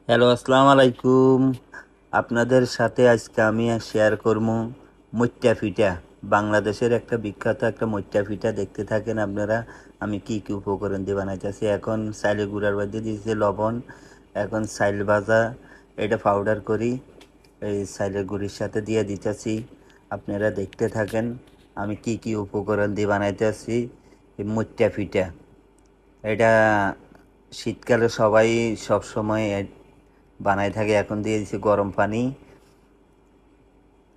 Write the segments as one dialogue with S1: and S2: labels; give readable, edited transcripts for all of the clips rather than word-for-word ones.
S1: Hello, আসসালামু আলাইকুম। আপনাদের সাথে আজকে আমি শেয়ার করব মুইত্তা পিঠা। বাংলাদেশের একটা বিখ্যাত একটা মুইত্তা পিঠা। দেখতে থাকেন আপনারা আমি কি কি উপকরণ দিয়ে বানাইতেছি। এখন চাইলের গুঁড়ার মধ্যে দিয়েছি লবণ, এখন চাইল ভাজা এটা পাউডার করি এই চাইলের গুঁড়ির সাথে দিয়ে দিতেছি। আপনারা দেখতে থাকেন আমি কি কি উপকরণ দিয়ে বানাইতেছি এই মুইত্তা পিঠা। এটা শীতকালে সবাই সব সময় বানাই থাকে। এখন দিয়ে দিচ্ছি গরম পানি।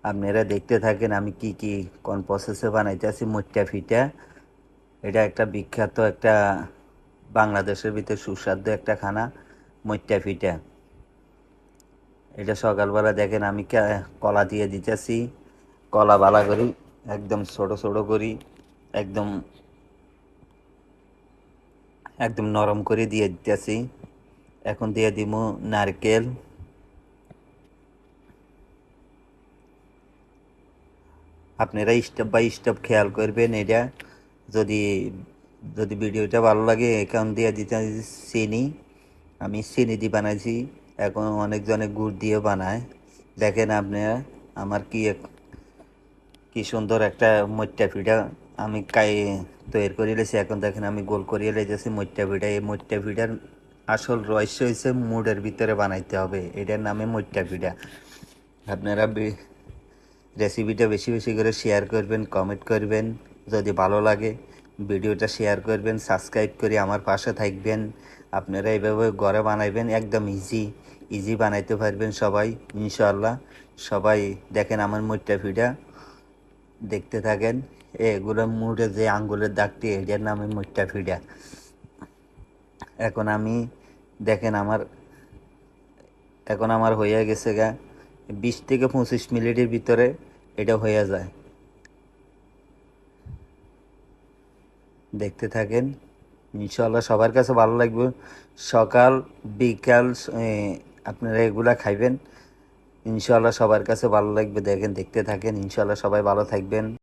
S1: আপনারা দেখতে থাকেন আমি কি কি কোন প্রসেসে বানাইতেছি মুইত্তা পিঠা। এটা একটা বিখ্যাত একটা বাংলাদেশের ভিতরে সুস্বাদু একটা খানা মুইত্তা পিঠা। এটা সকালবেলা দেখেন আমি কলা দিয়ে দিতেছি। কলা বালা করি একদম ছোট ছোট করি, একদম একদম নরম করে দিয়ে দিতেছি। এখন দিয়ে দিব নারকেল। আপনারা স্টেপ বাই স্টেপ খেয়াল করবেন। এটা যদি যদি ভিডিওটা ভালো লাগে অ্যাকাউন্ট দিয়ে দিতে চিনি। আমি চিনি দিয়ে বানাইছি। এখন অনেকজনে গুড় দিয়ে বানায়। দেখেন আপনারা আমার কি সুন্দর একটা মুইত্তা পিঠা আমি তৈরি করে লেছি। এখন দেখেন আমি গোল করিয়ে লেগেছি মুইত্তা পিঠা। এই মুইত্তা পিঠার আসল রহস্য হয়েছে মুডের ভিতরে বানাইতে হবে। এটার নামে মুইত্তা পিঠা। আপনারা রেসিপিটা বেশি বেশি করে শেয়ার করবেন, কমেন্ট করবেন। যদি ভালো লাগে ভিডিওটা শেয়ার করবেন, সাবস্ক্রাইব করে আমার পাশে থাকবেন। আপনারা এইভাবে ঘরে বানাইবেন, একদম ইজি বানাইতে পারবেন সবাই ইনশাআল্লাহ। সবাই দেখেন আমার মুইত্তা পিঠা দেখতে থাকেন। এগুলো মুড়ে যে আঙ্গুলের দাগটি এটার নামে মুইত্তা পিঠা। এখন আমি দেখেন এখন আমার হয়ে গেছে 20 থেকে 25 মিনিটের ভিতরে এটা হয়ে যায়। দেখতে থাকেন ইনশাআল্লাহ সবার কাছে ভালো লাগবে। সকাল বিকাল আপনারা এগুলা খাইবেন ইনশাআল্লাহ সবার কাছে ভালো লাগবে। দেখতে থাকেন ইনশাআল্লাহ সবাই ভালো থাকবেন।